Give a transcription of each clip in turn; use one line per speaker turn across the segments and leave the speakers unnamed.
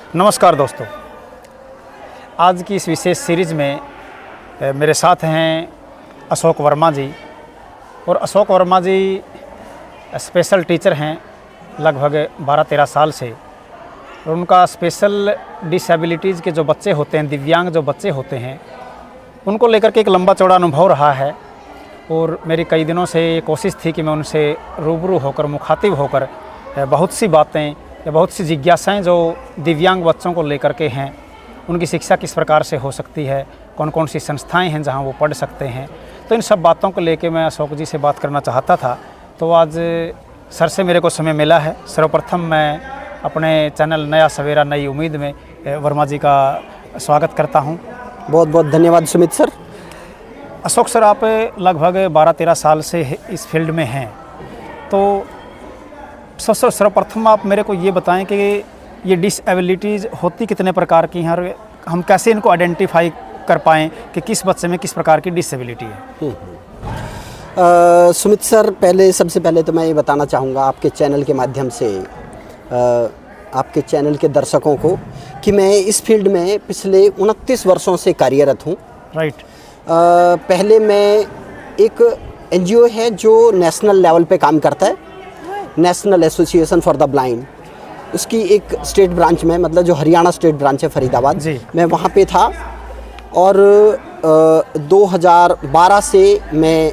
नमस्कार दोस्तों, आज की इस विशेष सीरीज़ में मेरे साथ हैं अशोक वर्मा जी। और अशोक वर्मा जी स्पेशल टीचर हैं लगभग 12-13 साल से। और उनका स्पेशल डिसेबिलिटीज़ के जो बच्चे होते हैं, दिव्यांग जो बच्चे होते हैं, उनको लेकर के एक लंबा चौड़ा अनुभव रहा है। और मेरी कई दिनों से ये कोशिश थी कि मैं उनसे रूबरू होकर, मुखातिब होकर बहुत सी बातें या बहुत सी जिज्ञासाएं जो दिव्यांग बच्चों को लेकर के हैं, उनकी शिक्षा किस प्रकार से हो सकती है, कौन कौन सी संस्थाएं हैं जहां वो पढ़ सकते हैं, तो इन सब बातों को लेके मैं अशोक जी से बात करना चाहता था। तो आज सर से मेरे को समय मिला है। सर्वप्रथम मैं अपने चैनल नया सवेरा नई उम्मीद में वर्मा जी का स्वागत करता हूँ।
बहुत बहुत धन्यवाद सुमित सर।
अशोक सर, आप लगभग 12-13 साल से इस फील्ड में हैं, तो सर्वप्रथम आप मेरे को ये बताएं कि ये डिसेबिलिटीज़ होती कितने प्रकार की हैं और हम कैसे इनको आइडेंटिफाई कर पाएँ कि किस बच्चे में किस प्रकार की डिसेबिलिटी है।
सुमित सर, सबसे पहले तो मैं ये बताना चाहूँगा आपके चैनल के माध्यम से आपके चैनल के दर्शकों को कि मैं इस फील्ड में पिछले 29 वर्षों से कार्यरत हूँ।
राइट।
पहले मैं एक एनजीओ है जो नेशनल लेवल पे काम करता है, national association for the blind, उसकी एक स्टेट ब्रांच में, मतलब जो हरियाणा स्टेट ब्रांच है फरीदाबाद, मैं वहाँ पे था। और 2012 से मैं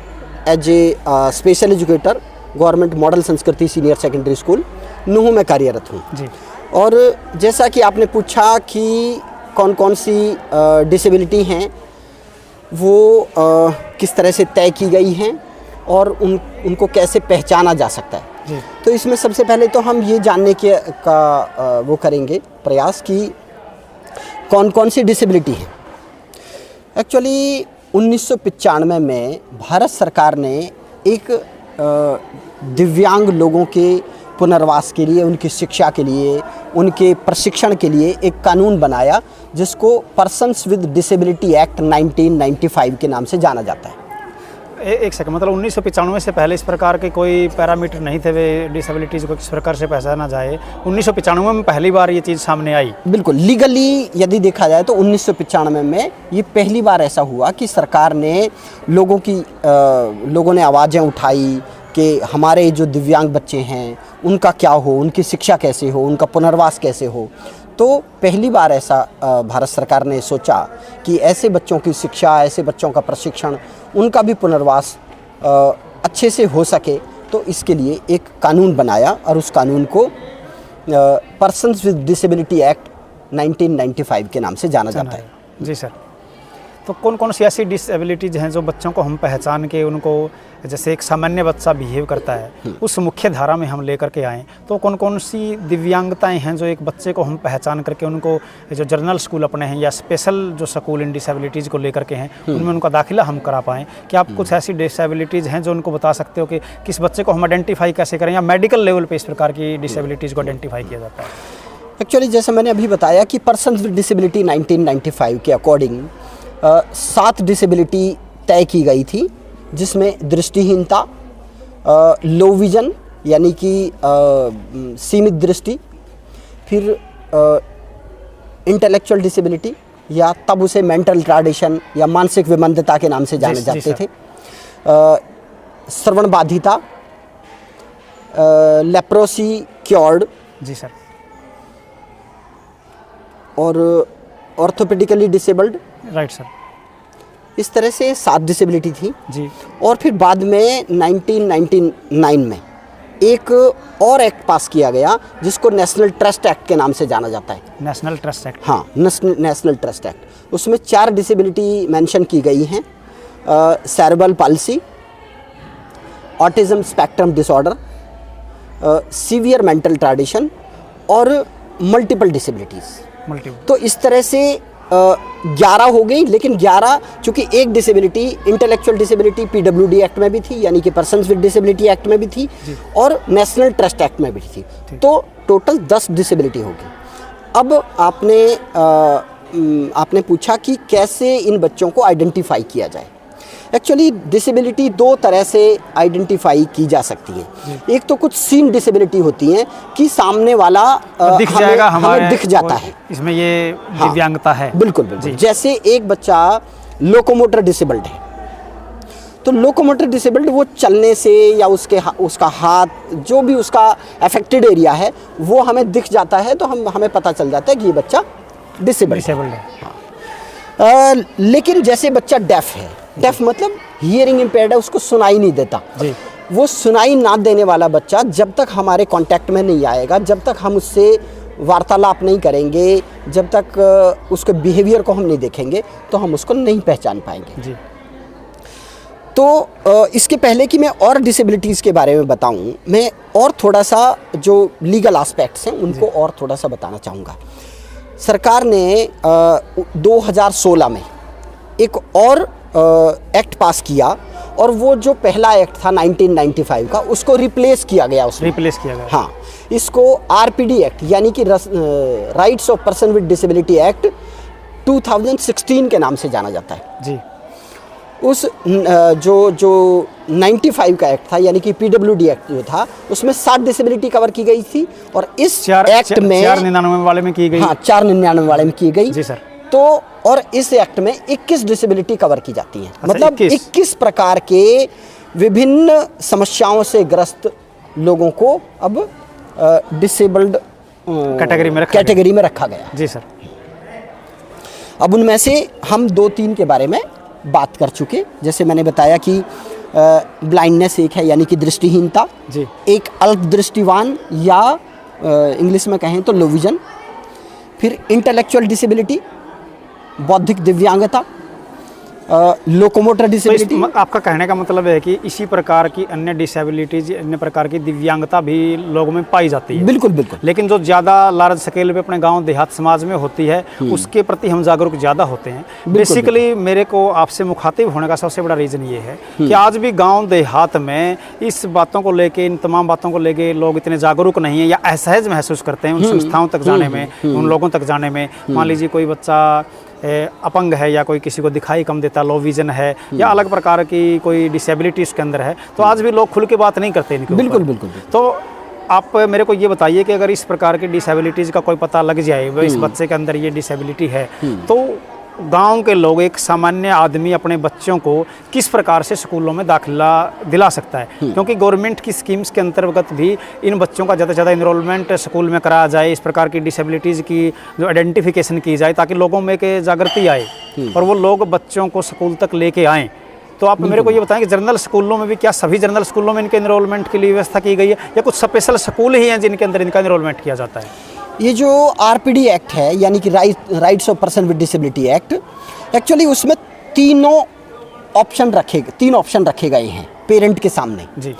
as a special educator government model Sanskriti senior secondary school Nuh में कार्यरत हूँ जी। और जैसा कि आपने पूछा कि कौन कौन सी डिसेबिलिटी हैं, वो किस तरह से तय की गई हैं और उनको कैसे पहचाना जा सकता है जी। तो इसमें सबसे पहले तो हम ये जानने का वो करेंगे प्रयास कि कौन कौन सी डिसेबिलिटी है। एक्चुअली 1995 में भारत सरकार ने एक दिव्यांग लोगों के पुनर्वास के लिए, उनकी शिक्षा के लिए, उनके प्रशिक्षण के लिए एक कानून बनाया जिसको पर्सन्स विद डिसेबिलिटी एक्ट 1995 के नाम से जाना जाता है।
एक सेकंड, मतलब 1995 से पहले इस प्रकार के कोई पैरामीटर नहीं थे वे डिसेबिलिटीज़ को किस प्रकार से पहचाना जाए। 1995 में पहली बार ये चीज़ सामने आई। बिल्कुल,
लीगली यदि देखा जाए तो 1995 में ये पहली बार ऐसा हुआ कि सरकार ने लोगों ने आवाज़ें उठाई कि हमारे जो दिव्यांग बच्चे हैं उनका क्या हो, उनकी शिक्षा कैसे हो, उनका पुनर्वास कैसे हो। तो पहली बार ऐसा भारत सरकार ने सोचा कि ऐसे बच्चों की शिक्षा, ऐसे बच्चों का प्रशिक्षण, उनका भी पुनर्वास अच्छे से हो सके, तो इसके लिए एक कानून बनाया और उस कानून को पर्सन्स विद डिसेबिलिटी एक्ट 1995 के नाम से जाना जाता है।
जी सर। तो कौन कौन सी ऐसी डिसेबिलिटीज़ हैं जो बच्चों को हम पहचान के उनको, जैसे एक सामान्य बच्चा बिहेव करता है उस मुख्य धारा में हम लेकर के आएँ, तो कौन कौन सी दिव्यांगताएं हैं जो एक बच्चे को हम पहचान करके उनको जो जर्नल स्कूल अपने हैं या स्पेशल जो स्कूल इन डिसेबिलिटीज़ को लेकर के हैं उनमें उनका दाखिला हम करा पाएँ। क्या आप कुछ ऐसी डिसेबिलिटीज़ हैं जो उनको बता सकते हो कि किस बच्चे को हम आइडेंटिफाई कैसे करें, या मेडिकल लेवल पर इस प्रकार की डिसेबिलिटीज़ को आइडेंटिफाई किया जाता है?
एक्चुअली जैसे मैंने अभी बताया कि पर्सन्स विद डिसेबिलिटी 1995 के अकॉर्डिंग 7 डिसेबिलिटी तय की गई थी, जिसमें दृष्टिहीनता, लो विजन यानी कि सीमित दृष्टि, फिर इंटेलेक्चुअल डिसेबिलिटी या तब उसे मेंटल रिटार्डेशन या मानसिक विमंदता के नाम से जाने जाते थे, श्रवण बाधिता, लेप्रोसी क्योर्ड
जी सर, और
ऑर्थोपेडिकली डिसेबल्ड।
Right sir.
इस तरह से 7 डिसेबिलिटी थी
जी।
और फिर बाद में 1999 में एक और एक्ट पास किया गया जिसको नेशनल ट्रस्ट एक्ट के नाम से जाना जाता है।
National trust act?
हाँ, नेशनल ट्रस्ट एक्ट। उसमें 4 डिसेबिलिटी मेंशन की गई हैं, cerebral palsy, autism spectrum disorder, severe mental retardation और मल्टीपल डिसेबिलिटीज़। तो इस तरह से 11 हो गई, लेकिन 11 चूँकि एक disability intellectual disability PWD act में भी थी, यानी कि पर्सन्स विद डिसेबिलिटी एक्ट में भी थी और नेशनल ट्रस्ट एक्ट में भी थी, तो टोटल 10 डिसेबिलिटी होगी। अब आपने पूछा कि कैसे इन बच्चों को आइडेंटिफाई किया जाए। एक्चुअली डिसेबिलिटी दो तरह से आइडेंटिफाई की जा सकती है। एक तो कुछ सीन डिसेबिलिटी होती है कि सामने वाला
दिख जाएगा, हमें
दिख जाता है,
इसमें ये दिव्यांगता है।
बिल्कुल बिल्कुल। जैसे एक बच्चा लोकोमोटर डिसेबल्ड है, तो लोकोमोटर डिसेबल्ड वो चलने से या उसका हाथ जो भी उसका अफेक्टेड एरिया है वो हमें दिख जाता है, तो हमें पता चल जाता है कि ये बच्चा डिसेबल्ड है। लेकिन जैसे बच्चा डेफ है, डेफ मतलब हियरिंग इम्पेयर्ड है, उसको सुनाई नहीं देता जी। वो सुनाई ना देने वाला बच्चा जब तक हमारे कांटेक्ट में नहीं आएगा, जब तक हम उससे वार्तालाप नहीं करेंगे, जब तक उसके बिहेवियर को हम नहीं देखेंगे, तो हम उसको नहीं पहचान पाएंगे जी। तो इसके पहले कि मैं और डिसेबिलिटीज़ के बारे में बताऊं, मैं और थोड़ा सा जो लीगल एस्पेक्ट्स हैं उनको और थोड़ा सा बताना चाहूँगा। सरकार ने 2016 में एक और एक्ट पास किया, और वो जो पहला एक्ट था 1995 का, उसको रिप्लेस किया गया। हाँ, इसको आरपीडी एक्ट यानी कि rights of person with disability act 2016 के नाम से जाना जाता है जी। उस जो 95 का एक्ट था यानी कि पीडब्ल्यूडी एक्ट जो था, उसमें 7 डिसेबिलिटी कवर की गई थी, और इस एक्ट में
499 वाले में की गई।
हाँ, 499 वाले में की गई
जी सर।
तो और इस एक्ट में 21 डिसेबिलिटी कवर की जाती हैं। मतलब 21 प्रकार के विभिन्न समस्याओं से ग्रस्त लोगों को अब डिसेबल्ड कैटेगरी में रखा गया जी सर। अब उनमें से हम 2-3 के बारे में बात कर चुके। जैसे मैंने बताया कि ब्लाइंडनेस एक है यानी कि दृष्टिहीनता जी, एक अल्प दृष्टिवान या इंग्लिश में कहें तो लो विजन, फिर इंटेलेक्चुअल डिसेबिलिटी, बौद्धिक दिव्यांगता, लोकोमोटर डिसेबिलिटी।
तो आपका कहने का मतलब है कि इसी प्रकार की अन्य डिसेबिलिटीज, अन्य प्रकार की दिव्यांगता भी लोगों में पाई जाती है।
बिल्कुल बिल्कुल।
लेकिन जो ज़्यादा लार्ज स्केल पे अपने गांव देहात समाज में होती है, उसके प्रति हम जागरूक ज़्यादा होते हैं। बेसिकली मेरे को आपसे मुखातिब होने का सबसे बड़ा रीज़न ये है कि आज भी गाँव देहात में इस बातों को लेके, इन तमाम बातों को लेके लोग इतने जागरूक नहीं है या असहज महसूस करते हैं उन संस्थाओं तक जाने में, उन लोगों तक जाने में। मान लीजिए कोई बच्चा अपंग है या कोई किसी को दिखाई कम देता, लो विजन है या अलग प्रकार की कोई डिसेबिलिटी उसके अंदर है, तो आज भी लोग खुल के बात नहीं करते इनके।
बिल्कुल बिल्कुल।
तो आप मेरे को ये बताइए कि अगर इस प्रकार की डिसेबिलिटीज़ का कोई पता लग जाए, इस बच्चे के अंदर ये डिसेबिलिटी है, तो गांव के लोग, एक सामान्य आदमी अपने बच्चों को किस प्रकार से स्कूलों में दाखिला दिला सकता है? क्योंकि गवर्नमेंट की स्कीम्स के अंतर्गत भी इन बच्चों का ज़्यादा से ज़्यादा इनरोलमेंट स्कूल में कराया जाए, इस प्रकार की डिसेबिलिटीज़ की जो आइडेंटिफिकेशन की जाए, ताकि लोगों में के जागृति आए और वो लोग बच्चों को स्कूल तक लेके आएँ। तो आप मेरे को ये बताएं कि जनरल स्कूलों में भी, क्या सभी जनरल स्कूलों में इनके इनरोलमेंट के लिए व्यवस्था की गई है या कुछ स्पेशल स्कूल ही हैं जिनके अंदर इनका इनरोलमेंट किया जाता है?
ये जो आरपीडी एक्ट है यानी कि rights of person with disability act, actually उसमें 3 ऑप्शन रखे गए हैं पेरेंट के सामने जी।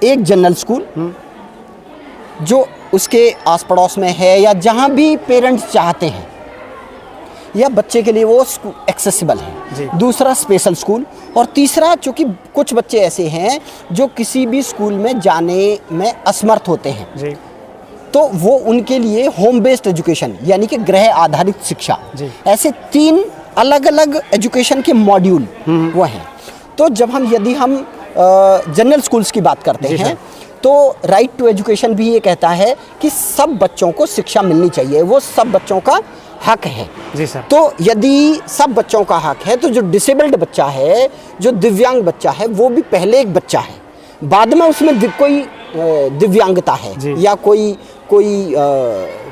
एक जनरल स्कूल जो उसके आस पड़ोस में है या जहां भी पेरेंट्स चाहते हैं या बच्चे के लिए वो एक्सेसिबल है। दूसरा स्पेशल स्कूल, और तीसरा चूँकि कुछ बच्चे ऐसे हैं जो किसी भी स्कूल में जाने में असमर्थ होते हैं जी, तो वो उनके लिए होम बेस्ड एजुकेशन यानी कि गृह आधारित शिक्षा, ऐसे 3 अलग अलग एजुकेशन के मॉड्यूल वो हैं। तो यदि हम जनरल स्कूल्स की बात करते हैं तो राइट टू एजुकेशन भी ये कहता है कि सब बच्चों को शिक्षा मिलनी चाहिए, वो सब बच्चों का हक है जी सर। तो यदि सब बच्चों का हक है, तो जो डिसेबल्ड बच्चा है, जो दिव्यांग बच्चा है, वो भी पहले एक बच्चा है, बाद में उसमें कोई दिव्यांगता है या कोई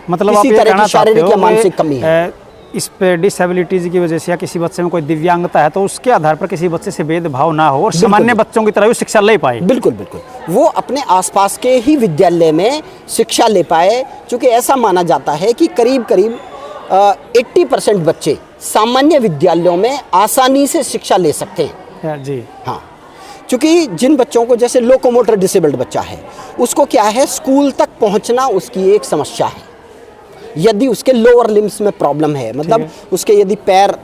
मतलब
किसी तरह की शारीरिक या मानसिक कमी है,
इस पे डिसेबिलिटीज की वजह से या किसी बच्चे में कोई दिव्यांगता है, तो उसके आधार पर किसी बच्चे से भेदभाव ना हो और सामान्य बच्चों की तरह भी शिक्षा ले पाए।
बिल्कुल बिल्कुल, वो अपने आसपास के ही विद्यालय में शिक्षा ले पाए। क्योंकि ऐसा माना जाता है कि करीब 80% बच्चे सामान्य विद्यालयों में आसानी से शिक्षा ले सकते हैं
जी।
हाँ, क्योंकि जिन बच्चों को, जैसे लोकोमोटर डिसेबल्ड बच्चा है, उसको क्या है, स्कूल तक पहुंचना उसकी एक समस्या है। यदि उसके लोअर लिम्स में प्रॉब्लम है, मतलब उसके यदि पैर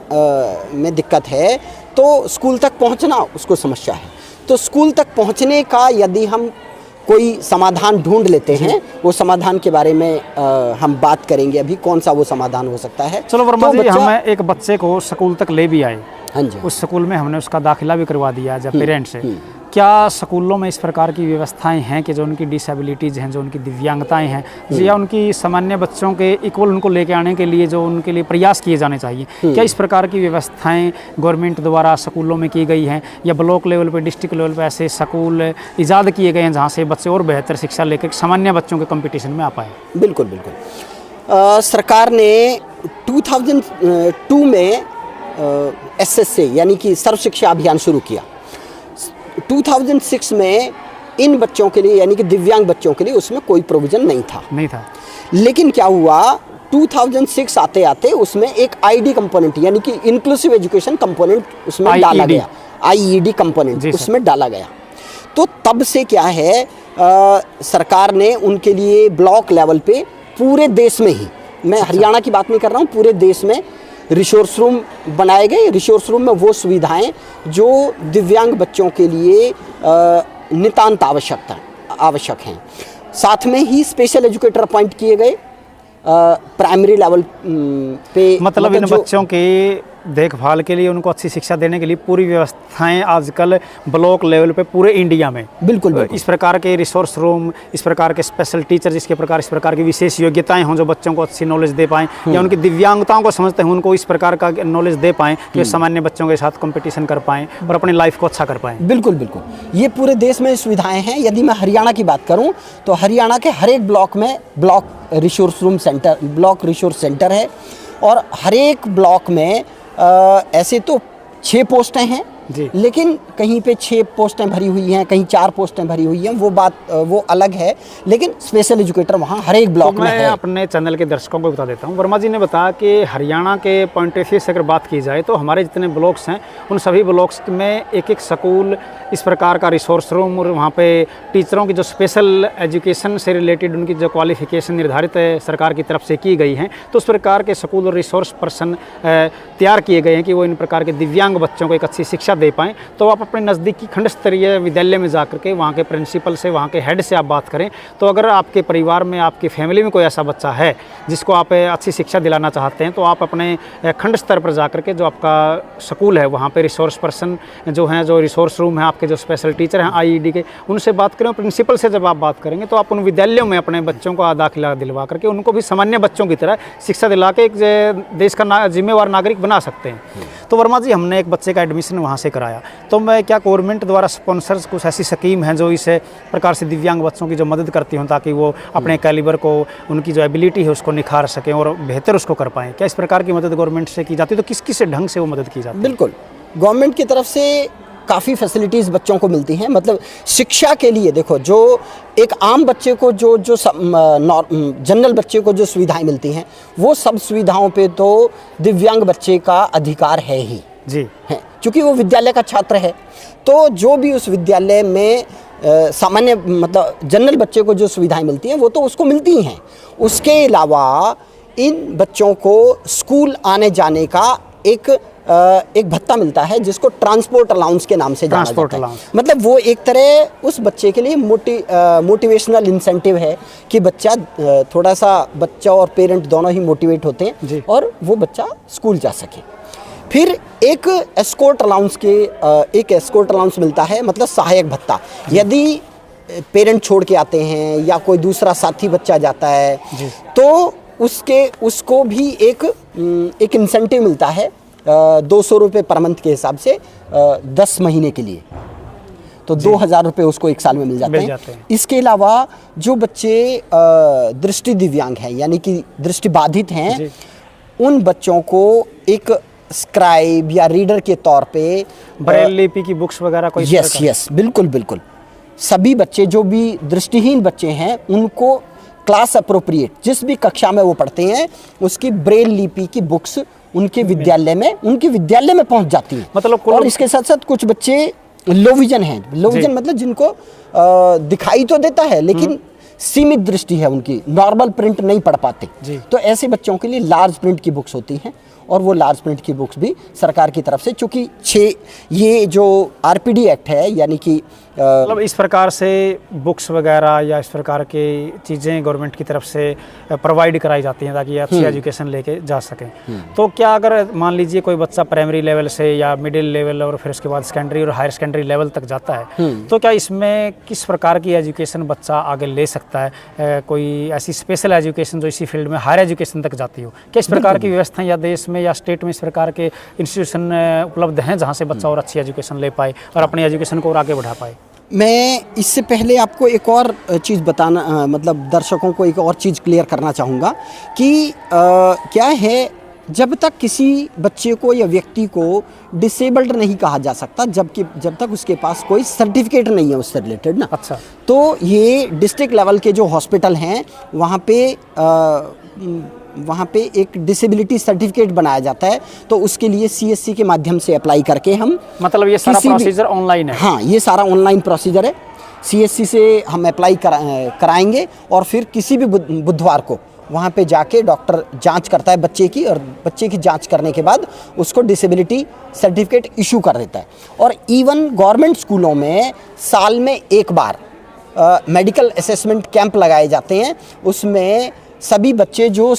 में दिक्कत है, तो स्कूल तक पहुंचना उसको समस्या है। तो स्कूल तक पहुंचने का यदि हम कोई समाधान ढूंढ लेते हैं, वो समाधान के बारे में हम बात करेंगे अभी, कौन सा वो समाधान हो सकता है।
चलो वर्मा जी, हम एक बच्चे को स्कूल तक ले भी आए
हाँ जी।
उस स्कूल में हमने उसका दाखिला भी करवा दिया जब पेरेंट्स से। क्या स्कूलों में इस प्रकार की व्यवस्थाएं हैं कि जो उनकी डिसेबिलिटीज़ हैं, जो उनकी दिव्यांगताएं हैं, या उनकी सामान्य बच्चों के इक्वल उनको लेके आने के लिए जो उनके लिए प्रयास किए जाने चाहिए, क्या इस प्रकार की व्यवस्थाएं गवर्नमेंट द्वारा स्कूलों में की गई हैं, या ब्लॉक लेवल पर, डिस्ट्रिक्ट लेवल पर ऐसे स्कूल ईजाद किए गए हैं जहाँ से बच्चे और बेहतर शिक्षा लेकर सामान्य बच्चों के कंपटीशन में आ पाए?
बिल्कुल बिल्कुल। सरकार ने 2002 में SSA यानी कि सर्व शिक्षा अभियान शुरू किया। 2006 में इन बच्चों के लिए यानी कि दिव्यांग बच्चों के लिए उसमें कोई प्रोविज़न नहीं था। लेकिन क्या हुआ, 2006 आते आते उसमें एक आईडी कंपोनेंट यानी कि इंक्लूसिव एजुकेशन कंपोनेंट उसमें डाला गया, IED कंपोनेंट उसमें डाला गया। तो तब से क्या है, सरकार ने उनके लिए ब्लॉक लेवल पे पूरे देश में ही, मैं हरियाणा की बात नहीं कर रहा हूँ, पूरे देश में रिसोर्स रूम बनाए गए। रिसोर्स रूम में वो सुविधाएं जो दिव्यांग बच्चों के लिए नितांत आवश्यक हैं। साथ में ही स्पेशल एजुकेटर अपॉइंट किए गए प्राइमरी लेवल पे,
मतलब इन बच्चों के देखभाल के लिए, उनको अच्छी शिक्षा देने के लिए पूरी व्यवस्थाएं आजकल ब्लॉक लेवल पे पूरे इंडिया में
बिल्कुल
इस प्रकार के रिसोर्स रूम, इस प्रकार के स्पेशल टीचर, जिसके प्रकार इस प्रकार की विशेष योग्यताएं हों जो बच्चों को अच्छी नॉलेज दे पाएं, या उनकी दिव्यांगताओं को समझते हैं उनको इस प्रकार का नॉलेज दे पाएं कि सामान्य बच्चों के साथ कंपटीशन कर पाएं और अपनी लाइफ को अच्छा कर पाएं।
बिल्कुल बिल्कुल, ये पूरे देश में सुविधाएं हैं। यदि मैं हरियाणा की बात करूँ तो हरियाणा के हर एक ब्लॉक में block resource room centre, block resource centre है, और हर एक ब्लॉक में ऐसे तो 6 पोस्टें हैं, लेकिन कहीं पे 6 पोस्टें भरी हुई हैं, कहीं 4 पोस्टें भरी हुई हैं, वो बात वो अलग है, लेकिन स्पेशल एजुकेटर वहाँ हर एक ब्लॉक में है।
मैं अपने चैनल के दर्शकों को बता देता हूँ, वर्मा जी ने बताया कि हरियाणा के पॉइंट ऑफ व्यू से अगर बात की जाए तो हमारे जितने ब्लॉक्स हैं उन सभी ब्लॉक्स में एक एक स्कूल, इस प्रकार का रिसोर्स रूम, और वहाँ पे टीचरों की जो स्पेशल एजुकेशन से रिलेटेड उनकी जो क्वालिफिकेशन निर्धारित सरकार की तरफ से की गई हैं, तो उस प्रकार के स्कूल और रिसोर्स पर्सन तैयार किए गए हैं कि वो इन प्रकार के दिव्यांग बच्चों को एक अच्छी शिक्षा दे पाएँ। तो आप अपने नज़दीकी खंड स्तरीय विद्यालय में जाकर के वहाँ के प्रिंसिपल से, वहाँ के हेड से आप बात करें, तो अगर आपके परिवार में, आपकी फैमिली में कोई ऐसा बच्चा है जिसको आप अच्छी शिक्षा दिलाना चाहते हैं, तो आप अपने खंड स्तर पर जाकर के जो आपका स्कूल है वहाँ पे रिसोर्स पर्सन जो हैं, जो रिसोर्स रूम है, आपके जो स्पेशल टीचर हैं IED के, उनसे बात करें। प्रिंसिपल से जब आप बात करेंगे तो आप उन विद्यालयों में अपने बच्चों को दाखिला दिलवा करके उनको भी सामान्य बच्चों की तरह शिक्षा दिला के एक देश का जिम्मेवार नागरिक बना सकते हैं। तो वर्मा जी, हमने एक बच्चे का एडमिशन वहाँ से कराया, तो मैं क्या गवर्नमेंट द्वारा स्पॉन्सर्स कुछ ऐसी स्कीम हैं जो इस प्रकार से दिव्यांग बच्चों की जो मदद करती हों ताकि वो अपने कैलिबर को, उनकी जो एबिलिटी है उसको निखार सकें और बेहतर उसको कर पाएँ? क्या इस प्रकार की मदद गवर्नमेंट से की जाती है? तो किस किस ढंग से वो मदद की जाती है?
बिल्कुल, गवर्नमेंट की तरफ से काफ़ी फैसिलिटीज़ बच्चों को मिलती हैं। मतलब शिक्षा के लिए देखो, जो एक आम बच्चे को जो जनरल बच्चे को जो सुविधाएं मिलती हैं, वो सब सुविधाओं पे तो दिव्यांग बच्चे का अधिकार है ही
जी,
है, क्योंकि वो विद्यालय का छात्र है। तो जो भी उस विद्यालय में सामान्य मतलब जनरल बच्चे को जो सुविधाएं मिलती हैं वो तो उसको मिलती ही हैं। उसके अलावा इन बच्चों को स्कूल आने जाने का एक भत्ता मिलता है जिसको ट्रांसपोर्ट अलाउंस के नाम से जाना जाता है। मतलब वो एक तरह उस बच्चे के लिए मोटिवेशनल इंसेंटिव है कि बच्चा थोड़ा सा, बच्चा और पेरेंट दोनों ही मोटिवेट होते हैं और वो बच्चा स्कूल जा सके। फिर एक एस्कॉर्ट अलाउंस मिलता है, मतलब सहायक भत्ता। यदि पेरेंट छोड़ के आते हैं या कोई दूसरा साथी बच्चा जाता है तो उसको भी एक इंसेंटिव मिलता है 200 रुपये पर मंथ के हिसाब से 10 महीने के लिए, तो 2000 रुपये उसको एक साल में मिल जाते हैं। इसके अलावा जो बच्चे दृष्टि दिव्यांग हैं यानी कि दृष्टि बाधित हैं, उन बच्चों को एक स्क्राइब या रीडर के तौर पे
ब्रेल लिपि की बुक्स वगैरह कोई?
यस, बिल्कुल। सभी बच्चे जो भी दृष्टिहीन बच्चे हैं उनको क्लास अप्रोप्रिएट जिस भी कक्षा में वो पढ़ते हैं उसकी ब्रेल लिपि की बुक्स उनके विद्यालय में पहुंच जाती है।
मतलब
और इसके साथ साथ कुछ बच्चे लो विजन हैं। लो विजन मतलब जिनको दिखाई तो देता है लेकिन सीमित दृष्टि है, उनकी नॉर्मल प्रिंट नहीं पढ़ पाते, तो ऐसे बच्चों के लिए लार्ज प्रिंट की बुक्स होती हैं। और वो लार्ज प्रिंट की बुक्स भी सरकार की तरफ से, चूँकि ये जो RPD एक्ट है यानी कि
मतलब इस प्रकार से बुक्स वगैरह या इस प्रकार की चीज़ें गवर्नमेंट की तरफ से प्रोवाइड कराई जाती हैं ताकि अच्छी एजुकेशन लेके जा सकें। तो क्या अगर मान लीजिए कोई बच्चा प्राइमरी लेवल से या मिडिल लेवल और फिर उसके बाद सेकेंडरी और हायर सेकेंडरी लेवल तक जाता है, तो क्या इसमें किस प्रकार की एजुकेशन बच्चा आगे ले सकता है? कोई ऐसी स्पेशल एजुकेशन जो इसी फील्ड में हायर एजुकेशन तक जाती हो, क्या इस प्रकार की व्यवस्था या देश में या स्टेट में इस प्रकार के इंस्टीट्यूशन उपलब्ध हैं जहाँ से बच्चा और अच्छी एजुकेशन ले पाए और अपनी एजुकेशन को और आगे बढ़ा पाए?
मैं इससे पहले आपको एक और चीज़ बताना, मतलब दर्शकों को एक और चीज़ क्लियर करना चाहूँगा कि क्या है, जब तक किसी बच्चे को या व्यक्ति को डिसेबल्ड नहीं कहा जा सकता जब तक उसके पास कोई सर्टिफिकेट नहीं है उससे रिलेटेड ना।
अच्छा।
तो ये डिस्ट्रिक्ट लेवल के जो हॉस्पिटल हैं वहाँ पे एक डिसेबिलिटी सर्टिफिकेट बनाया जाता है, तो उसके लिए CSC के माध्यम से अप्लाई करके हम,
मतलब ये सारा प्रोसीजर ऑनलाइन है?
हाँ, ये सारा ऑनलाइन प्रोसीजर है। CSC से हम अप्लाई कराएंगे और फिर किसी भी बुधवार को वहाँ पे जाके डॉक्टर जांच करता है बच्चे की, और बच्चे की जांच करने के बाद उसको डिसेबिलिटी सर्टिफिकेट इशू कर देता है। और इवन गवर्नमेंट स्कूलों में साल में एक बार मेडिकल असेसमेंट कैंप लगाए जाते हैं। उसमें सभी बच्चे जो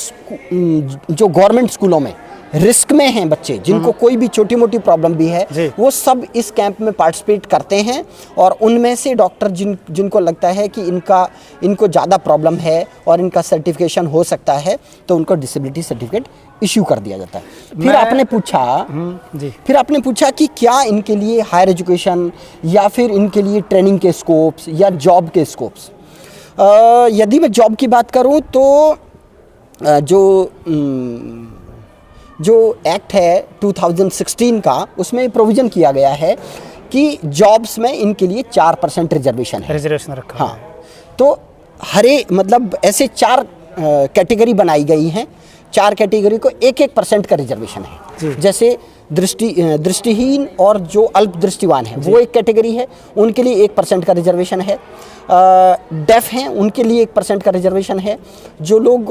गवर्नमेंट स्कूलों में रिस्क में हैं, बच्चे जिनको कोई भी छोटी मोटी प्रॉब्लम भी है, वो सब इस कैंप में पार्टिसिपेट करते हैं। और उनमें से डॉक्टर जिनको लगता है कि इनको ज़्यादा प्रॉब्लम है और इनका सर्टिफिकेशन हो सकता है, तो उनको डिसेबिलिटी सर्टिफिकेट इशू कर दिया जाता है। फिर आपने पूछा कि क्या इनके लिए हायर एजुकेशन या फिर इनके लिए ट्रेनिंग के स्कोप्स या जॉब के स्कोप्स। यदि मैं जॉब की बात करूं तो जो एक्ट है 2016 का, उसमें प्रोविज़न किया गया है कि जॉब्स में इनके लिए 4% रिजर्वेशन
रखा।
हाँ, तो मतलब ऐसे 4 कैटेगरी बनाई गई हैं। 4 कैटेगरी को 1% का रिजर्वेशन है। जैसे दृष्टिहीन और जो अल्प दृष्टिवान है वो एक कैटेगरी है, उनके लिए 1% का रिजर्वेशन है। डेफ हैं उनके लिए 1% का रिजर्वेशन है। जो लोग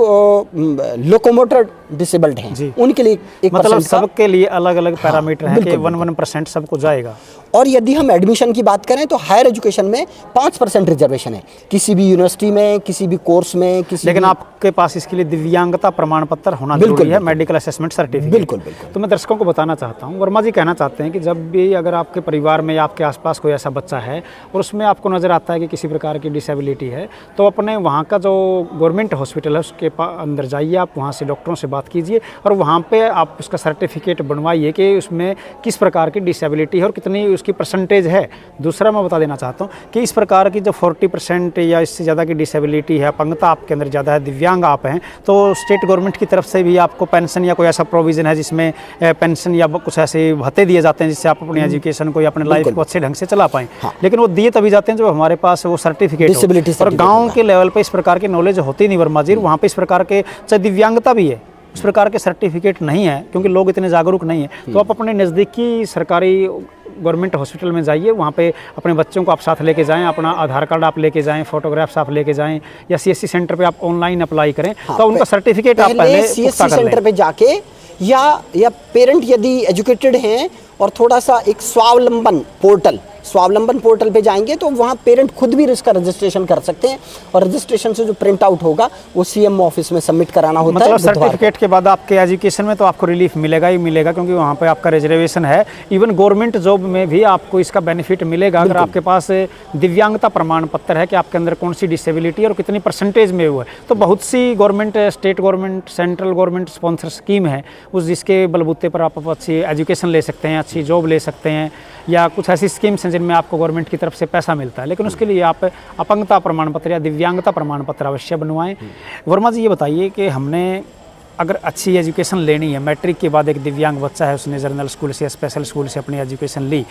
लोकोमोटर डिसेबल्ड हैं उनके लिए 1%।
मतलब सबके लिए अलग अलग पैरामीटर हैं कि 1% सबको जाएगा।
और यदि हम एडमिशन की बात करें तो हायर एजुकेशन में 5% रिजर्वेशन है, किसी भी यूनिवर्सिटी में, किसी भी कोर्स में,
लेकिन आपके पास इसके लिए दिव्यांगता प्रमाण पत्र होना जरूरी है, मेडिकल असेसमेंट सर्टिफिकेट।
बिल्कुल।
तो मैं दर्शकों को बताना चाहता हूँ, वर्मा जी कहना चाहते हैं कि जब भी अगर आपके परिवार में या आपके आसपास कोई ऐसा बच्चा है और उसमें आपको नज़र आता है कि किसी प्रकार की डिसेबिलिटी है, तो अपने वहाँ का जो गवर्नमेंट हॉस्पिटल है उसके अंदर जाइए, आप वहाँ से डॉक्टरों से बात कीजिए और वहाँ पर आप उसका सर्टिफिकेट बनवाइए कि उसमें किस प्रकार की डिसेबिलिटी है और कितनी उसकी परसेंटेज है। दूसरा मैं बता देना चाहता हूँ कि इस प्रकार की जो 40% या इससे ज़्यादा की डिसेबिलिटी है, अपंगता आपके अंदर ज़्यादा है, दिव्यांग आप हैं, तो स्टेट गवर्नमेंट की तरफ से भी आपको पेंशन या कोई ऐसा प्रोविज़न है जिसमें पेंशन या कुछ ऐसे भत्ते दिए जाते हैं जिससे आप अपनी एजुकेशन को या अपने लाइफ को अच्छे ढंग से चला पाएँ। लेकिन वो दिए तभी जाते हैं जब हमारे पास वो सर्टिफिकेट हो। और गाँव के लेवल पर इस प्रकार की नॉलेज होती नहीं वर्मा जी, वहाँ पर इस प्रकार के चाहे दिव्यांगता भी है उस प्रकार के सर्टिफिकेट नहीं है क्योंकि लोग इतने जागरूक नहीं है। तो आप अपने नज़दीकी सरकारी गवर्नमेंट हॉस्पिटल में जाइए, वहाँ पे अपने बच्चों को आप साथ लेके जाएं, अपना आधार कार्ड आप लेके जाएं, फोटोग्राफ्स आप लेके जाएं, या CSC सेंटर पे आप ऑनलाइन अप्लाई करें। तो उनका सर्टिफिकेट आप पहले
CSC सेंटर पे जाके या पेरेंट यदि एजुकेटेड हैं और थोड़ा सा एक स्वावलंबन पोर्टल पे जाएंगे तो वहाँ पेरेंट खुद भी इसका रजिस्ट्रेशन कर सकते हैं और रजिस्ट्रेशन से जो प्रिंट आउट होगा वो CM ऑफिस में सबमिट कराना होता है।
मतलब सर्टिफिकेट के बाद आपके एजुकेशन में तो आपको रिलीफ मिलेगा ही मिलेगा क्योंकि वहाँ पे आपका रिजर्वेशन है। इवन गवर्नमेंट जॉब में भी आपको इसका बेनिफिट मिलेगा अगर आपके पास दिव्यांगता प्रमाण पत्र है कि आपके अंदर कौन सी डिसेबिलिटी और कितनी परसेंटेज में वो है। तो बहुत सी government, state government, central government sponsor scheme है उस जिसके बलबूते पर आप अच्छी एजुकेशन ले सकते हैं, अच्छी जॉब ले सकते हैं, या कुछ ऐसी स्कीम्स हैं जिनमें आपको गवर्नमेंट की तरफ से पैसा मिलता है। लेकिन उसके लिए आप अपंगता प्रमाण पत्र या दिव्यांगता प्रमाण पत्र अवश्य बनवाएं। वर्मा जी ये बताइए कि हमने अगर अच्छी एजुकेशन लेनी है, मैट्रिक के बाद एक दिव्यांग बच्चा है उसने जनरल स्कूल से या स्पेशल स्कूल से अपनी एजुकेशन ली,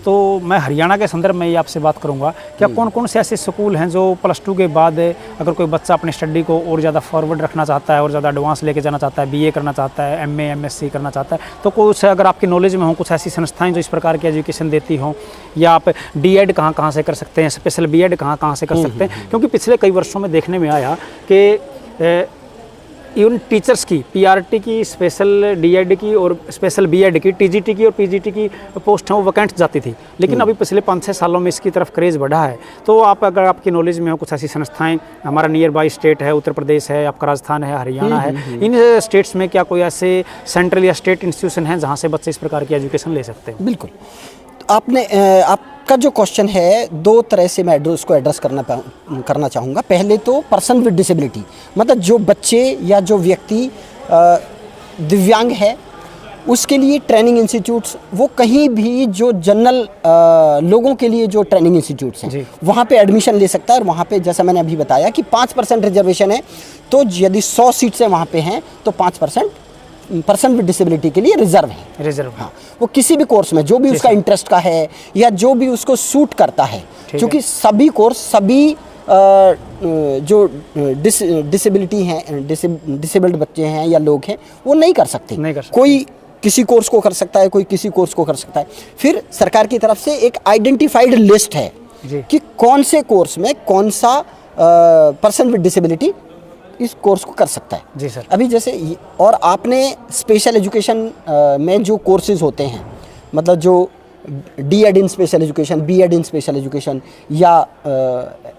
तो मैं हरियाणा के संदर्भ में ये आपसे बात करूंगा क्या कौन कौन से ऐसे स्कूल हैं जो +2 के बाद अगर कोई बच्चा अपनी स्टडी को और ज़्यादा फॉरवर्ड रखना चाहता है और ज़्यादा एडवांस लेके जाना चाहता है, BA करना चाहता है, MA MSc करना चाहता है, तो कुछ अगर आपकी नॉलेज में हो कुछ ऐसी संस्थाएँ जो इस प्रकार की एजुकेशन देती हों, या आप D.Ed कहाँ से कर सकते हैं, स्पेशल B.Ed कहाँ से कर सकते हैं? क्योंकि पिछले कई वर्षों में देखने में आया कि इवन टीचर्स की पीआरटी की, स्पेशल डीएड की और स्पेशल बीएड की, टीजीटी की और पीजीटी की पोस्ट हैं वो वैकेंट जाती थी, लेकिन अभी पिछले 5-6 सालों में इसकी तरफ क्रेज़ बढ़ा है। तो आप अगर आपकी नॉलेज में हो कुछ ऐसी संस्थाएं, हमारा नियर बाई स्टेट है, उत्तर प्रदेश है, आपका राजस्थान है, हरियाणा है, इन स्टेट्स में क्या कोई ऐसे सेंट्रल या स्टेट इंस्टीट्यूशन हैं जहाँ से बच्चे इस प्रकार की एजुकेशन ले सकते हैं?
बिल्कुल। तो आपका जो क्वेश्चन है, दो तरह से मैं उसको एड्रेस करना चाहूँगा। पहले तो पर्सन विद डिसेबिलिटी, मतलब जो बच्चे या जो व्यक्ति दिव्यांग है, उसके लिए ट्रेनिंग इंस्टीट्यूट्स, वो कहीं भी जो जनरल लोगों के लिए जो ट्रेनिंग इंस्टीट्यूट्स हैं वहाँ पे एडमिशन ले सकता है। और वहाँ पे जैसा मैंने अभी बताया कि 5% रिजर्वेशन है, तो यदि 100 सीट्स वहाँ पे हैं तो 5% पर्सन विद डिसेबिलिटी के लिए रिजर्व है।
रिजर्व,
हाँ, वो किसी भी कोर्स में जो भी उसका इंटरेस्ट का है या जो भी उसको सूट करता है, क्योंकि सभी कोर्स, सभी जो डिसेबिलिटी हैं, डिसेबल्ड बच्चे हैं या लोग हैं, वो नहीं कर सकते। कोई किसी कोर्स को कर सकता है, कोई किसी कोर्स को कर सकता है। फिर सरकार की तरफ से एक आइडेंटिफाइड लिस्ट है कि कौन से कोर्स में कौन सा पर्सन विद डिसेबिलिटी इस कोर्स को कर सकता है।
जी सर।
अभी जैसे और आपने स्पेशल एजुकेशन में जो कोर्सेज होते हैं, मतलब जो डीएड इन स्पेशल एजुकेशन, बीएड इन स्पेशल एजुकेशन या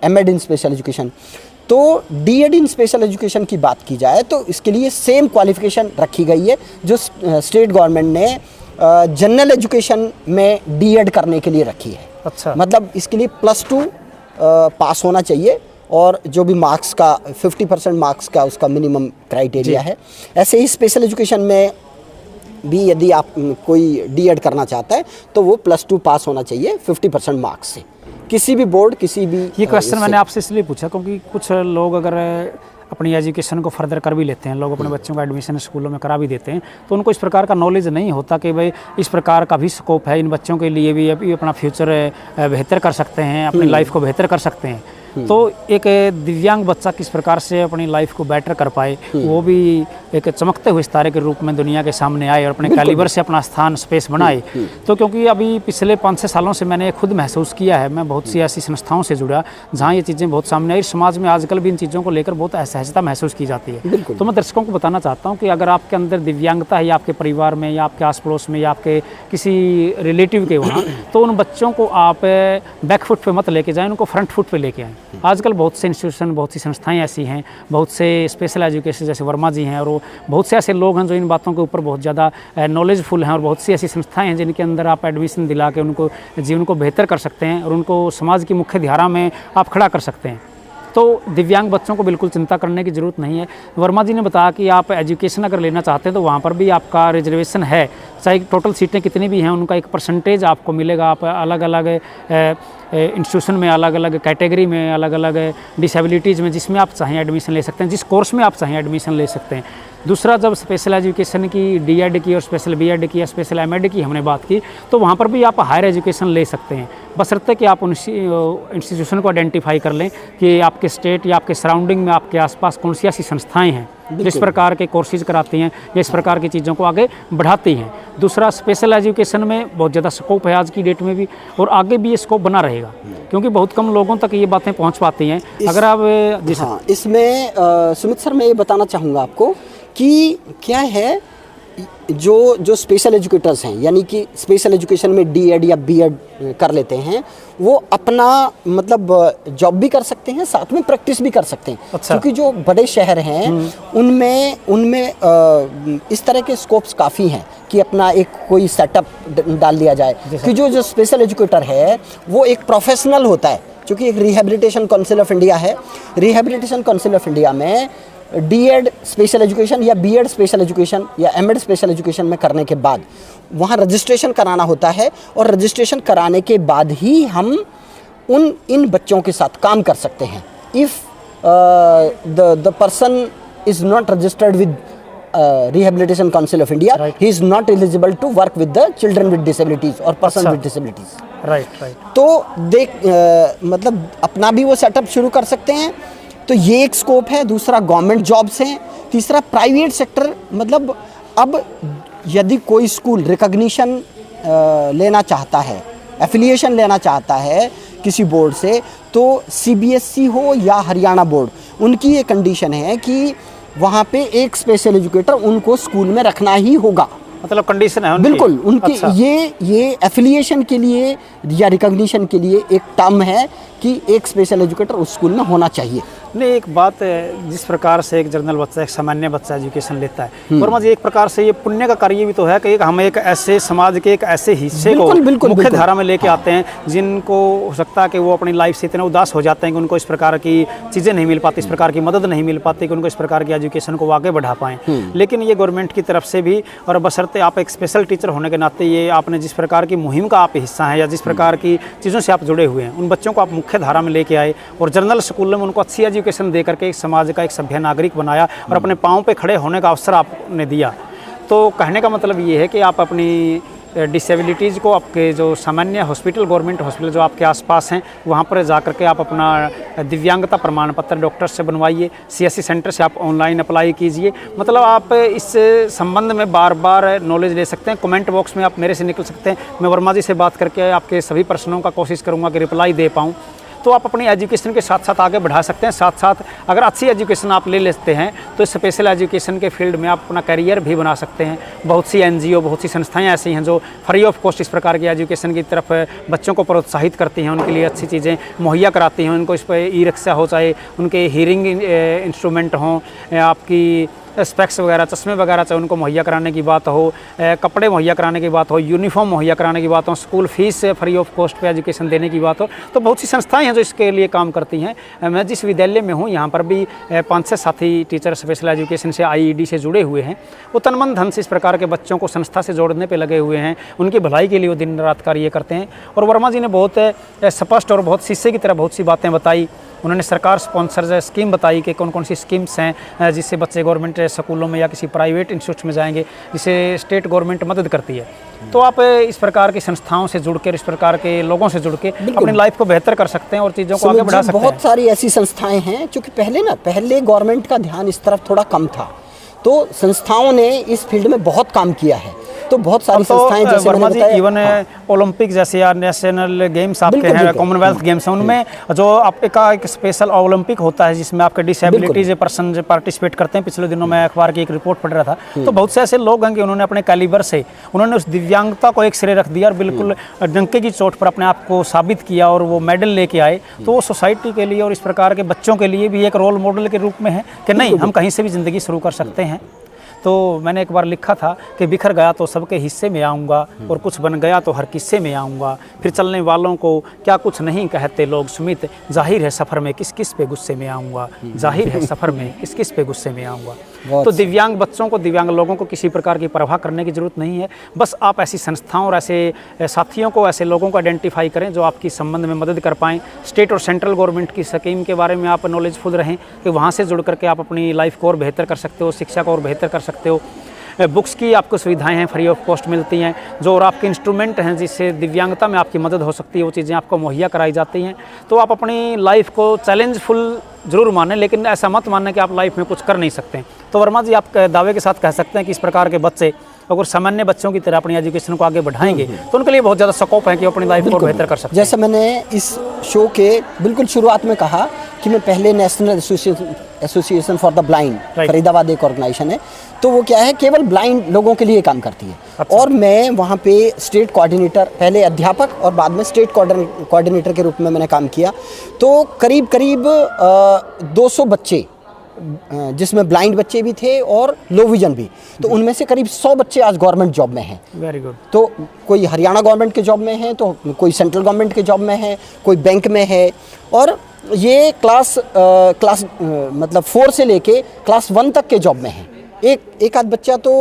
एमएड इन स्पेशल एजुकेशन, तो डीएड इन स्पेशल एजुकेशन की बात की जाए तो इसके लिए सेम क्वालिफिकेशन रखी गई है जो स्टेट गवर्नमेंट ने जनरल एजुकेशन में डीएड करने के लिए रखी है।
अच्छा।
मतलब इसके लिए +2 पास होना चाहिए और जो भी मार्क्स का 50% मार्क्स का उसका मिनिमम क्राइटेरिया है। ऐसे ही स्पेशल एजुकेशन में भी यदि आप कोई डीएड करना चाहता है तो वो +2 पास होना चाहिए 50% मार्क्स से। किसी भी बोर्ड, किसी भी
ये क्वेश्चन मैंने आपसे इसलिए पूछा क्योंकि कुछ लोग अगर अपनी एजुकेशन को फर्दर कर भी लेते हैं, लोग अपने बच्चों का एडमिशन स्कूलों में करा भी देते हैं, तो उनको इस प्रकार का नॉलेज नहीं होता कि भाई इस प्रकार का भी स्कोप है, इन बच्चों के लिए भी अपना फ्यूचर बेहतर कर सकते हैं, अपनी लाइफ को बेहतर कर सकते हैं। तो एक दिव्यांग बच्चा किस प्रकार से अपनी लाइफ को बेटर कर पाए, वो भी एक चमकते हुए सितारे के रूप में दुनिया के सामने आए और अपने कैलिबर से अपना स्थान, स्पेस बनाए। तो क्योंकि अभी पिछले 5-6 सालों से मैंने खुद महसूस किया है, मैं बहुत सी ऐसी संस्थाओं से जुड़ा जहाँ ये चीज़ें बहुत सामने आई। समाज में आजकल भी इन चीज़ों को लेकर बहुत असहजता महसूस की जाती है। तो मैं दर्शकों को बताना चाहता हूँ कि अगर आपके अंदर दिव्यांगता है या आपके परिवार में या आपके आस पड़ोस में या आपके किसी रिलेटिव के वहाँ, तो उन बच्चों को आप बैक फुट पे मत लेके जाएं, उनको फ्रंट फुट पे लेके आएँ। आजकल बहुत से इंस्टीट्यूशन, बहुत सी संस्थाएं ऐसी हैं, बहुत से स्पेशल एजुकेशन जैसे वर्मा जी हैं, और वो बहुत से ऐसे लोग हैं जो इन बातों के ऊपर बहुत ज़्यादा नॉलेजफुल हैं, और बहुत सी ऐसी संस्थाएं हैं जिनके अंदर आप एडमिशन दिला के उनको जीवन को बेहतर कर सकते हैं और उनको समाज की मुख्य धारा में आप खड़ा कर सकते हैं। तो दिव्यांग बच्चों को बिल्कुल चिंता करने की ज़रूरत नहीं है। वर्मा जी ने बताया कि आप एजुकेशन अगर लेना चाहते हैं तो वहाँ पर भी आपका रिजर्वेशन है, चाहे टोटल सीटें कितनी भी हैं उनका एक परसेंटेज आपको मिलेगा। आप अलग अलग इंस्टीट्यूशन में, अलग अलग कैटेगरी में, अलग अलग डिसेबिलिटीज़ में जिसमें आप चाहें एडमिशन ले सकते हैं, जिस कोर्स में आप चाहें एडमिशन ले सकते हैं। दूसरा, जब स्पेशल एजुकेशन की, डीएड की और स्पेशल बीएड की या स्पेशल एमएड की हमने बात की, तो वहाँ पर भी आप हायर एजुकेशन ले सकते हैं, बशर्ते कि आप उन इंस्टीट्यूशन को आइडेंटिफाई कर लें कि आपके स्टेट या आपके सराउंडिंग में, आपके आसपास कौन सी ऐसी संस्थाएं हैं जिस प्रकार के कोर्सेज कराती हैं या इस प्रकार की चीज़ों को आगे बढ़ाती हैं। दूसरा, स्पेशल एजुकेशन में बहुत ज़्यादा स्कोप है आज की डेट में भी, और आगे भी ये स्कोप बना रहेगा क्योंकि बहुत कम लोगों तक ये बातें पहुँच पाती हैं। अगर आप
इसमें सुमित सर, मैं ये बताना चाहूँगा आपको कि क्या है, जो स्पेशल एजुकेटर्स हैं, यानी कि स्पेशल एजुकेशन में डीएड या बीएड कर लेते हैं, वो अपना मतलब जॉब भी कर सकते हैं, साथ में प्रैक्टिस भी कर सकते हैं।
अच्छा।
क्योंकि जो बड़े शहर हैं उनमें इस तरह के स्कोप्स काफ़ी हैं कि अपना एक कोई सेटअप डाल लिया जाए। कि जो स्पेशल एजुकेटर है वो एक प्रोफेशनल होता है, क्योंकि एक रिहेबिलिटेशन काउंसिल ऑफ इंडिया है। रिहेबिलिटेशन काउंसिल ऑफ इंडिया में डीएड स्पेशल एजुकेशन या बीएड स्पेशल एजुकेशन या एमएड स्पेशल एजुकेशन में करने के बाद वहाँ रजिस्ट्रेशन कराना होता है, और रजिस्ट्रेशन कराने के बाद ही हम इन बच्चों के साथ काम कर सकते हैं। If the person is not registered with rehabilitation council of India, he is not eligible to work with the children with disabilities और पर्सन विद डिसेबिलिटीज़।
राइट।
तो मतलब अपना भी वो सेटअप शुरू कर सकते हैं। तो ये एक स्कोप है। दूसरा, गवर्नमेंट जॉब्स हैं। तीसरा, प्राइवेट सेक्टर, मतलब अब यदि कोई स्कूल रिकॉग्निशन लेना चाहता है, एफिलिएशन लेना चाहता है किसी बोर्ड से, तो सीबीएसई हो या हरियाणा बोर्ड, उनकी ये कंडीशन है कि वहाँ पे एक स्पेशल एजुकेटर उनको स्कूल में रखना ही होगा।
मतलब कंडीशन है उनकी?
बिल्कुल, उनकी
अच्छा।
ये एफिलिएशन के लिए या रिकॉग्निशन के लिए एक टर्म है कि एक स्पेशल एजुकेटर उस स्कूल में होना चाहिए।
नहीं, एक बात है, जिस प्रकार से एक जनरल बच्चा, एक सामान्य बच्चा एजुकेशन लेता है, वर्मा जी, एक प्रकार से ये पुण्य का कार्य भी तो है कि हम एक ऐसे समाज के एक ऐसे हिस्से को मुख्य धारा में लेके आते हैं जिनको हो सकता है कि वो अपनी लाइफ से इतने उदास हो जाते हैं कि उनको इस प्रकार की चीज़ें नहीं मिल पाती, इस प्रकार की मदद नहीं मिल पाती कि उनको इस प्रकार की एजुकेशन को आगे बढ़ा पाएँ। लेकिन ये गवर्नमेंट की तरफ से भी, और बशर्ते आप एक स्पेशल टीचर होने के नाते, ये आपने जिस प्रकार की मुहिम का आप हिस्सा हैं या जिस प्रकार की चीज़ों से आप जुड़े हुए हैं, उन बच्चों को आप मुख्य धारा में लेके आए और जनरल स्कूलों में उनको अच्छी एजुकेशन दे करके एक समाज का एक सभ्य नागरिक बनाया और अपने पाँव पे खड़े होने का अवसर आपने दिया। तो कहने का मतलब ये है कि आप अपनी डिसेबिलिटीज़ को आपके जो सामान्य हॉस्पिटल, गवर्नमेंट हॉस्पिटल जो आपके आसपास हैं, वहाँ पर जा करके आप अपना दिव्यांगता प्रमाण पत्र डॉक्टर से बनवाइए, CSC सेंटर से आप ऑनलाइन अप्लाई कीजिए। मतलब आप इस संबंध में बार बार नॉलेज ले सकते हैं। कमेंट बॉक्स में आप मेरे से निकल सकते हैं, मैं वर्मा जी से बात करके आपके सभी प्रश्नों का कोशिश करूँगा कि रिप्लाई दे पाऊँ। तो आप अपनी एजुकेशन के साथ साथ आगे बढ़ा सकते हैं। साथ साथ अगर अच्छी एजुकेशन आप ले लेते हैं तो स्पेशल एजुकेशन के फील्ड में आप अपना करियर भी बना सकते हैं। बहुत सी NGO, बहुत सी संस्थाएं ऐसी हैं जो फ्री ऑफ कॉस्ट इस प्रकार की एजुकेशन की तरफ बच्चों को प्रोत्साहित करती हैं, उनके लिए अच्छी चीज़ें मुहैया कराती हैं। उनको इस पर ई-रिक्शा हो, चाहे उनके हीयरिंग इंस्ट्रूमेंट हों, आपकी स्पेक्स वगैरह, चश्मे वगैरह, चाहे उनको मुहैया कराने की बात हो, कपड़े मुहैया कराने की बात हो, यूनिफॉर्म मुहैया कराने की बात हो, school fees free of cost पे एजुकेशन देने की बात हो, तो बहुत सी संस्थाएं हैं जो इसके लिए काम करती हैं। मैं जिस विद्यालय में हूँ यहाँ पर भी 5 से साथी टीचर स्पेशल एजुकेशन से IED से जुड़े हुए हैं। वो तन मन धन से इस प्रकार के बच्चों को संस्था से जोड़ने पर लगे हुए हैं, उनकी भलाई के लिए वो दिन रात कार्य करते हैं। और वर्मा जी ने बहुत स्पष्ट और बहुत शीशे की तरह बहुत सी बातें बताई। उन्होंने सरकार स्पॉन्सर स्कीम बताई कि कौन कौन सी स्कीम्स हैं जिससे बच्चे गवर्नमेंट स्कूलों में या किसी प्राइवेट इंस्टीट्यूट में जाएंगे, जिसे स्टेट गवर्नमेंट मदद करती है। तो आप इस प्रकार की संस्थाओं से जुड़ कर, इस प्रकार के लोगों से जुड़ के अपनी लाइफ को बेहतर कर सकते हैं और चीज़ों को आगे बढ़ा सकते हैं।
बहुत सारी ऐसी संस्थाएं हैं, क्योंकि पहले गवर्नमेंट का ध्यान इस तरफ थोड़ा कम था, तो संस्थाओं ने इस फील्ड में बहुत काम किया है। तो बहुत सारी संस्थाएं, जैसे
वर्मा जी, इवन ओलंपिक जैसे या नेशनल गेम्स आपके हैं, कॉमनवेल्थ गेम्स हैं, उनमें जो आपका एक स्पेशल ओलंपिक होता है जिसमें आपके डिसेबिलिटीज पर्सन पार्टिसिपेट करते हैं। पिछले दिनों मैं अखबार की एक रिपोर्ट पढ़ रहा था, तो बहुत से ऐसे लोग हैं कि उन्होंने अपने कैलिबर से उन्होंने उस दिव्यांगता को एक सिरे रख दिया और बिल्कुल डंके की चोट पर अपने आप को साबित किया और वो मेडल लेके आए। तो वो सोसाइटी के लिए और इस प्रकार के बच्चों के लिए भी एक रोल मॉडल के रूप में है कि नहीं, हम कहीं से भी ज़िंदगी शुरू कर सकते हैं। तो मैंने एक बार लिखा था कि बिखर गया तो सबके हिस्से में आऊँगा और कुछ बन गया तो हर किस्से में आऊँगा, फिर चलने वालों को क्या कुछ नहीं कहते लोग सुमित, जाहिर है सफ़र में किस किस पे गुस्से में आऊँगा, जाहिर है सफ़र में किस किस पे गुस्से में आऊँगा। तो दिव्यांग बच्चों को, दिव्यांग लोगों को किसी प्रकार की परवाह करने की ज़रूरत नहीं है। बस आप ऐसी संस्थाओं और ऐसे साथियों को, ऐसे लोगों को आइडेंटिफाई करें जो आपकी संबंध में मदद कर पाएँ। स्टेट और सेंट्रल गवर्नमेंट की स्कीम के बारे में आप नॉलेजफुल रहें कि वहाँ से जुड़ करके आप अपनी लाइफ को और बेहतर कर सकते हो, शिक्षा को और बेहतर कर सकते हो। बुक्स की आपको सुविधाएं हैं, फ्री ऑफ कॉस्ट मिलती हैं। जो और आपके इंस्ट्रूमेंट हैं जिससे दिव्यांगता में आपकी मदद हो सकती है, वो चीज़ें आपको मुहैया कराई जाती हैं। तो आप अपनी लाइफ को चैलेंजफुल ज़रूर मानें, लेकिन ऐसा मत मानें कि आप लाइफ में कुछ कर नहीं सकते। तो वर्मा जी, आप दावे के साथ कह सकते हैं कि इस प्रकार के बच्चे अगर सामान्य बच्चों की तरह अपनी एजुकेशन को आगे बढ़ाएंगे तो उनके लिए बहुत ज़्यादा स्कोप है कि अपनी लाइफ को बेहतर कर सकते हैं।
जैसे मैंने इस शो के बिल्कुल शुरुआत में कहा कि मैं पहले national association for the blind, Faridabad एक ऑर्गेनाइजेशन है, तो वो क्या है, केवल ब्लाइंड लोगों के लिए काम करती है। अच्छा। और मैं वहाँ पे स्टेट कोऑर्डिनेटर, पहले अध्यापक और बाद में स्टेट कोऑर्डिनेटर के रूप में मैंने काम किया। तो करीब 200 बच्चे, जिसमें ब्लाइंड बच्चे भी थे और लो विजन भी, तो उनमें से करीब 100 बच्चे आज गवर्नमेंट जॉब में हैं।
Very good.
तो कोई हरियाणा गवर्नमेंट के जॉब में है, तो कोई सेंट्रल गवर्नमेंट के जॉब में है, कोई बैंक में है। और ये क्लास मतलब 4 से लेके क्लास 1 तक के जॉब में है। एक आध बच्चा तो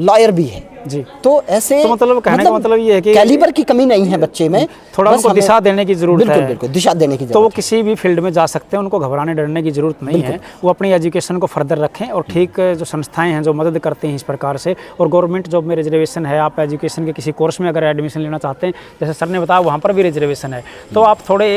लॉयर भी है
जी।
तो ऐसे
तो मतलब कहने का मतलब ये है कि
कैलिबर की कमी नहीं है बच्चे में,
थोड़ा उनको दिशा देने की जरूरत है।
बिल्कुल दिशा देने की जरूरत
तो वो किसी भी फील्ड में जा सकते हैं, उनको घबराने डरने की जरूरत नहीं है। वो अपनी एजुकेशन को फर्दर रखें और ठीक जो संस्थाएं हैं जो मदद करते हैं इस प्रकार से, और गवर्नमेंट जॉब में रिजर्वेशन है। आप एजुकेशन के किसी कोर्स में अगर एडमिशन लेना चाहते हैं, जैसे सर ने बताया वहाँ पर भी रिजर्वेशन है, तो आप थोड़े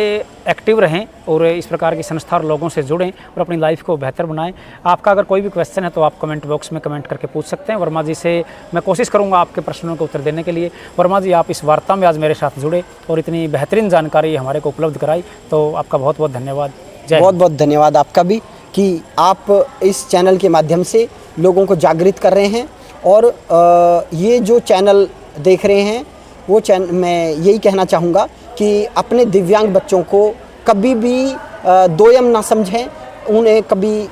एक्टिव रहें और इस प्रकार की संस्था और लोगों से जुड़ें और अपनी लाइफ को बेहतर बनाएं। आपका अगर कोई भी क्वेश्चन है तो आप कमेंट बॉक्स में कमेंट करके पूछ सकते हैं। वर्मा जी से मैं कोशिश करूंगा आपके प्रश्नों को उत्तर देने के लिए। वर्मा जी, आप इस वार्ता में आज मेरे साथ जुड़े और इतनी बेहतरीन जानकारी हमारे को उपलब्ध कराई, तो आपका बहुत बहुत धन्यवाद।
बहुत बहुत धन्यवाद आपका भी। कि आप इस चैनल के माध्यम से लोगों को जागृत कर रहे हैं। और ये जो चैनल देख रहे हैं वो चैनल, मैं यही कहना चाहूँगा कि अपने दिव्यांग बच्चों को कभी भी दोयम ना समझें, उन्हें कभी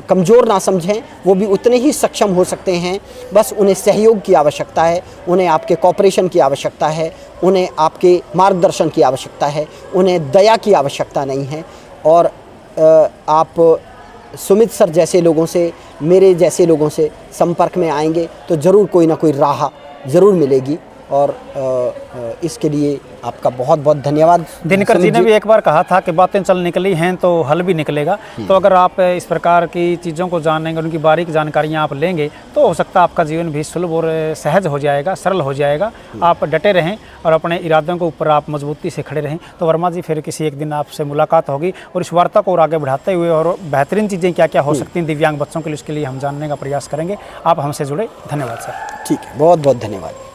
कमज़ोर ना समझें। वो भी उतने ही सक्षम हो सकते हैं, बस उन्हें सहयोग की आवश्यकता है, उन्हें आपके कोऑपरेशन की आवश्यकता है, उन्हें आपके मार्गदर्शन की आवश्यकता है, उन्हें दया की आवश्यकता नहीं है। और आप सुमित सर जैसे लोगों से, मेरे जैसे लोगों से संपर्क में आएंगे तो ज़रूर कोई ना कोई राह ज़रूर मिलेगी। और इसके लिए आपका बहुत बहुत धन्यवाद।
दिनकर जी ने भी एक बार कहा था कि बातें चल निकली हैं तो हल भी निकलेगा। तो अगर आप इस प्रकार की चीज़ों को जानेंगे, उनकी बारीक जानकारियाँ आप लेंगे तो हो सकता है आपका जीवन भी सुलभ और सहज हो जाएगा, सरल हो जाएगा। आप डटे रहें और अपने इरादों के ऊपर आप मजबूती से खड़े रहें। तो वर्मा जी, फिर किसी एक दिन आपसे मुलाकात होगी और इस वार्ता को और आगे बढ़ाते हुए और बेहतरीन चीज़ें क्या क्या हो सकती हैं दिव्यांग बच्चों के लिए, उसके लिए हम जानने का प्रयास करेंगे। आप हमसे जुड़े, धन्यवाद सर।
ठीक है, बहुत बहुत धन्यवाद।